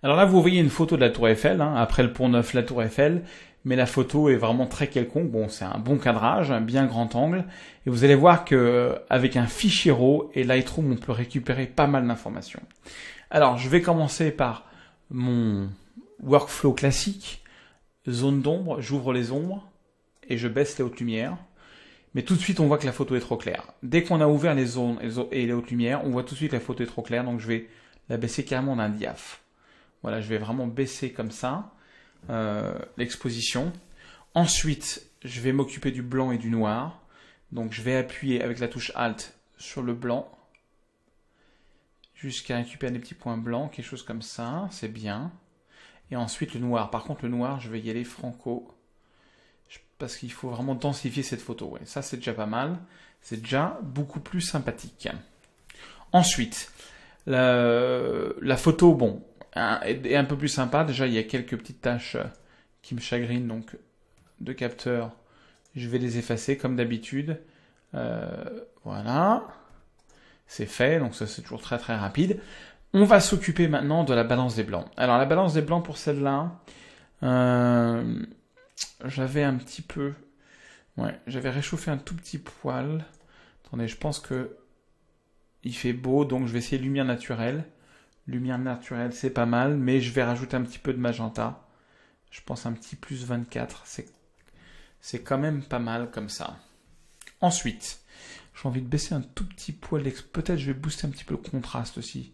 Alors là, vous voyez une photo de la Tour Eiffel, hein, après le Pont Neuf, la Tour Eiffel, mais la photo est vraiment très quelconque. Bon, c'est un bon cadrage, un bien grand angle, et vous allez voir que avec un fichier RAW et Lightroom, on peut récupérer pas mal d'informations. Alors, je vais commencer par mon workflow classique, zone d'ombre, j'ouvre les ombres et je baisse les hautes lumières. Mais tout de suite, on voit que la photo est trop claire. Dès qu'on a ouvert les zones et les hautes lumières, on voit tout de suite que la photo est trop claire, donc je vais la baisser carrément d'un diaph. Voilà, je vais vraiment baisser comme ça l'exposition. Ensuite, je vais m'occuper du blanc et du noir. Donc je vais appuyer avec la touche Alt sur le blanc jusqu'à récupérer des petits points blancs, quelque chose comme ça, c'est bien. Et ensuite le noir. Par contre, le noir, je vais y aller franco, parce qu'il faut vraiment densifier cette photo. Ouais, ça, c'est déjà pas mal. C'est déjà beaucoup plus sympathique. Ensuite, la photo, bon, est un peu plus sympa. Déjà, il y a quelques petites taches qui me chagrinent, donc de capteur, je vais les effacer comme d'habitude. Voilà, c'est fait, donc ça c'est toujours très très rapide. On va s'occuper maintenant de la balance des blancs. Alors la balance des blancs pour celle-là, j'avais un petit peu, j'avais réchauffé un tout petit poil. Attendez, je pense que il fait beau, donc je vais essayer lumière naturelle. Lumière naturelle, c'est pas mal, mais je vais rajouter un petit peu de magenta. Je pense un petit plus 24, c'est quand même pas mal comme ça. Ensuite, j'ai envie de baisser un tout petit poil. Peut-être je vais booster un petit peu le contraste aussi.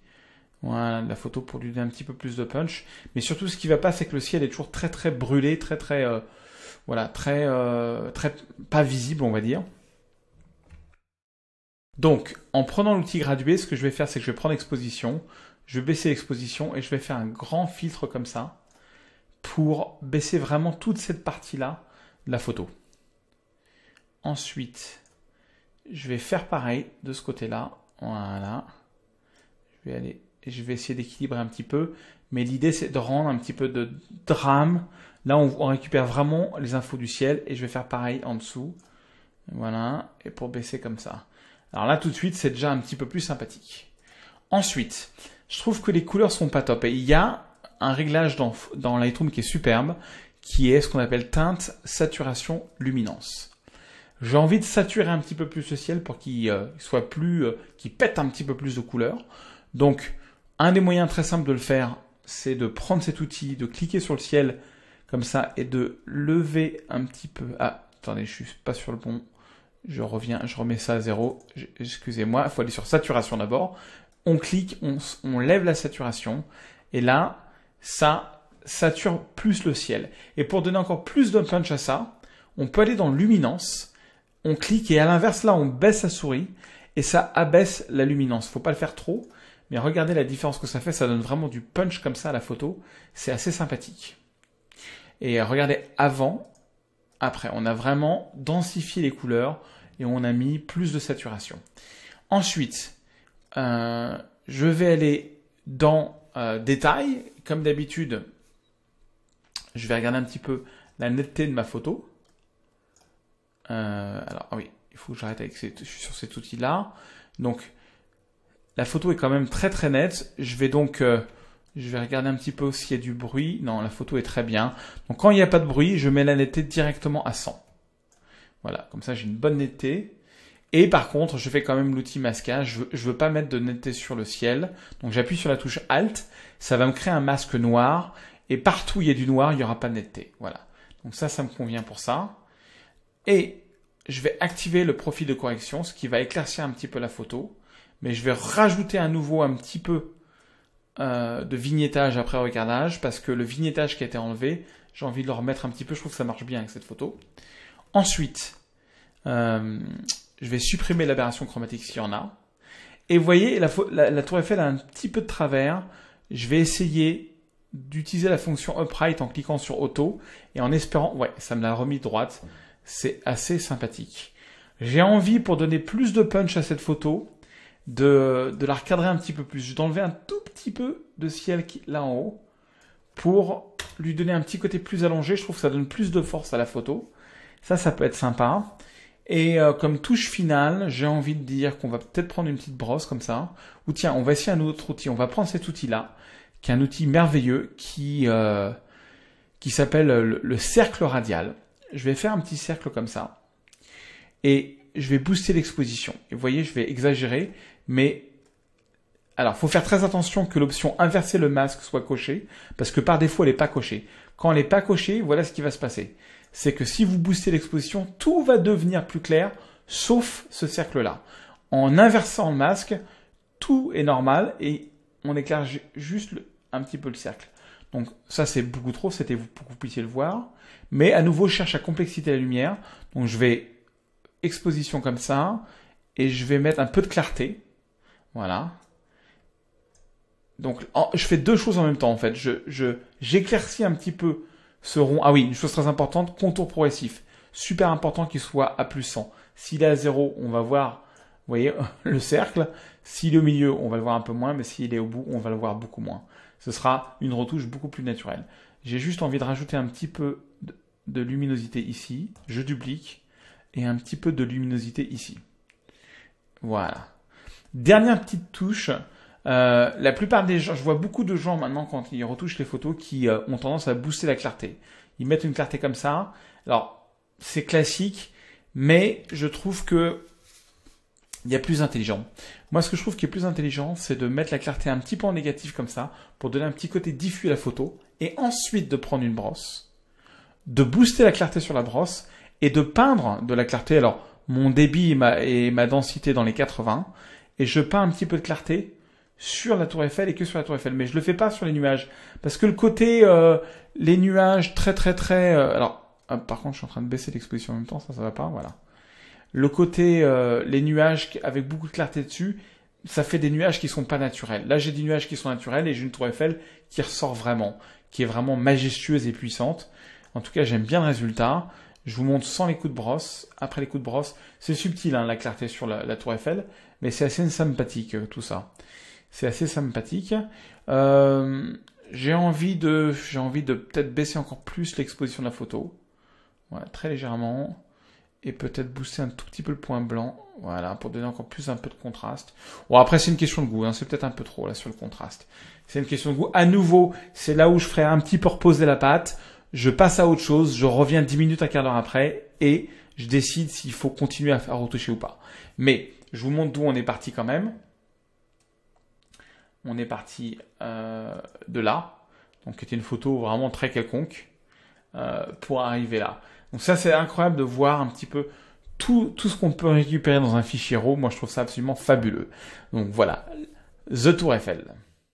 Voilà, la photo pour lui donner un petit peu plus de punch. Mais surtout, ce qui va pas, c'est que le ciel est toujours très très brûlé, très pas visible, on va dire. Donc, en prenant l'outil gradué, ce que je vais faire, c'est que je vais prendre l'exposition, je vais baisser l'exposition et je vais faire un grand filtre comme ça pour baisser vraiment toute cette partie-là de la photo. Ensuite, je vais faire pareil de ce côté-là. Voilà. Je vais essayer d'équilibrer un petit peu, mais l'idée c'est de rendre un petit peu de drame. Là, on récupère vraiment les infos du ciel et je vais faire pareil en dessous. Voilà, et pour baisser comme ça. Alors là, tout de suite, c'est déjà un petit peu plus sympathique. Ensuite, je trouve que les couleurs sont pas top. Et il y a un réglage dans Lightroom qui est superbe, qui est ce qu'on appelle teinte, saturation, luminance. J'ai envie de saturer un petit peu plus le ciel pour qu'il soit plus, qu'il pète un petit peu plus de couleurs. Donc, un des moyens très simples de le faire, c'est de prendre cet outil, de cliquer sur le ciel comme ça et de lever un petit peu. Ah, attendez, je suis pas sur le bon. Je reviens, je remets ça à 0. Excusez-moi, il faut aller sur saturation d'abord. On clique, on lève la saturation et là, ça sature plus le ciel. Et pour donner encore plus de punch à ça, on peut aller dans luminance. On clique et à l'inverse, là, on baisse la souris et ça abaisse la luminance. Faut pas le faire trop, mais regardez la différence que ça fait. Ça donne vraiment du punch comme ça à la photo. C'est assez sympathique. Et regardez avant, après. On a vraiment densifié les couleurs et on a mis plus de saturation. Ensuite, je vais aller dans détail. Comme d'habitude, je vais regarder un petit peu la netteté de ma photo. Alors, oui, il faut que j'arrête avec je suis sur cet outil-là. Donc, la photo est quand même très très nette. Je vais donc, je vais regarder un petit peu s'il y a du bruit. Non, la photo est très bien. Donc, quand il n'y a pas de bruit, je mets la netteté directement à 100. Voilà, comme ça j'ai une bonne netteté. Et par contre, je fais quand même l'outil masquage. Je veux pas mettre de netteté sur le ciel. Donc, j'appuie sur la touche Alt. Ça va me créer un masque noir. Et partout où il y a du noir, il n'y aura pas de netteté. Voilà. Donc ça me convient pour ça. Et je vais activer le profil de correction, ce qui va éclaircir un petit peu la photo. Mais je vais rajouter à nouveau un petit peu de vignettage après regardage, parce que le vignettage qui a été enlevé, j'ai envie de le remettre un petit peu. Je trouve que ça marche bien avec cette photo. Ensuite, je vais supprimer l'aberration chromatique s'il y en a. Et vous voyez, la Tour Eiffel a un petit peu de travers. Je vais essayer d'utiliser la fonction upright en cliquant sur auto et en espérant, ouais, ça me l'a remis droite. C'est assez sympathique. J'ai envie, pour donner plus de punch à cette photo, de la recadrer un petit peu plus. Je vais enlever un tout petit peu de ciel là en haut pour lui donner un petit côté plus allongé. Je trouve que ça donne plus de force à la photo. Ça peut être sympa. Et comme touche finale, j'ai envie de dire qu'on va peut-être prendre une petite brosse comme ça. Ou tiens, on va essayer un autre outil. On va prendre cet outil-là. qui est un outil merveilleux qui s'appelle le cercle radial. Je vais faire un petit cercle comme ça. Et je vais booster l'exposition. Et vous voyez, je vais exagérer, mais alors, faut faire très attention que l'option inverser le masque soit cochée, parce que par défaut, elle n'est pas cochée. Quand elle n'est pas cochée, voilà ce qui va se passer. C'est que si vous boostez l'exposition, tout va devenir plus clair, sauf ce cercle-là. En inversant le masque, tout est normal et on éclaire juste un petit peu le cercle. Donc ça, c'est beaucoup trop, c'était pour que vous puissiez le voir. Mais à nouveau, je cherche à complexité la lumière. Donc je vais exposition comme ça, et je vais mettre un peu de clarté. Voilà. Donc, je fais deux choses en même temps, en fait. J'éclaircis un petit peu ce rond. Ah oui, une chose très importante, contour progressif. Super important qu'il soit à plus 100. S'il est à 0, on va voir, vous voyez, le cercle. S'il est au milieu, on va le voir un peu moins, mais s'il est au bout, on va le voir beaucoup moins. Ce sera une retouche beaucoup plus naturelle. J'ai juste envie de rajouter un petit peu de luminosité ici. Je duplique. Et un petit peu de luminosité ici. Voilà. Dernière petite touche. La plupart des gens, je vois beaucoup de gens maintenant quand ils retouchent les photos qui ont tendance à booster la clarté. Ils mettent une clarté comme ça. Alors, c'est classique, mais je trouve que il y a plus intelligent. Moi, ce que je trouve qui est plus intelligent, c'est de mettre la clarté un petit peu en négatif comme ça, pour donner un petit côté diffus à la photo, et ensuite de prendre une brosse, de booster la clarté sur la brosse, et de peindre de la clarté. Alors, mon débit et ma densité dans les 80, et je peins un petit peu de clarté sur la tour Eiffel et que sur la tour Eiffel. Mais je le fais pas sur les nuages. Parce que le côté, les nuages alors, par contre, je suis en train de baisser l'exposition en même temps, ça va pas, voilà. Le côté, les nuages avec beaucoup de clarté dessus, ça fait des nuages qui sont pas naturels. Là, j'ai des nuages qui sont naturels et j'ai une tour Eiffel qui ressort vraiment, qui est vraiment majestueuse et puissante. En tout cas, j'aime bien le résultat. Je vous montre sans les coups de brosse. Après les coups de brosse, c'est subtil, hein, la clarté sur la tour Eiffel, mais c'est assez sympathique, tout ça. C'est assez sympathique. J'ai envie de peut-être baisser encore plus l'exposition de la photo. Voilà, très légèrement. Et peut-être booster un tout petit peu le point blanc. Voilà, pour donner encore plus un peu de contraste. Bon, après, c'est une question de goût, hein. C'est peut-être un peu trop, là, sur le contraste. C'est une question de goût. À nouveau, c'est là où je ferai un petit peu reposer la pâte. Je passe à autre chose. Je reviens 10 minutes, un quart d'heure après. Et je décide s'il faut continuer à retoucher ou pas. Mais, je vous montre d'où on est parti quand même. On est parti de là. Donc, c'était une photo vraiment très quelconque. Pour arriver là. Donc ça, c'est incroyable de voir un petit peu tout ce qu'on peut récupérer dans un fichier RAW. Moi, je trouve ça absolument fabuleux. Donc voilà, The Tour Eiffel.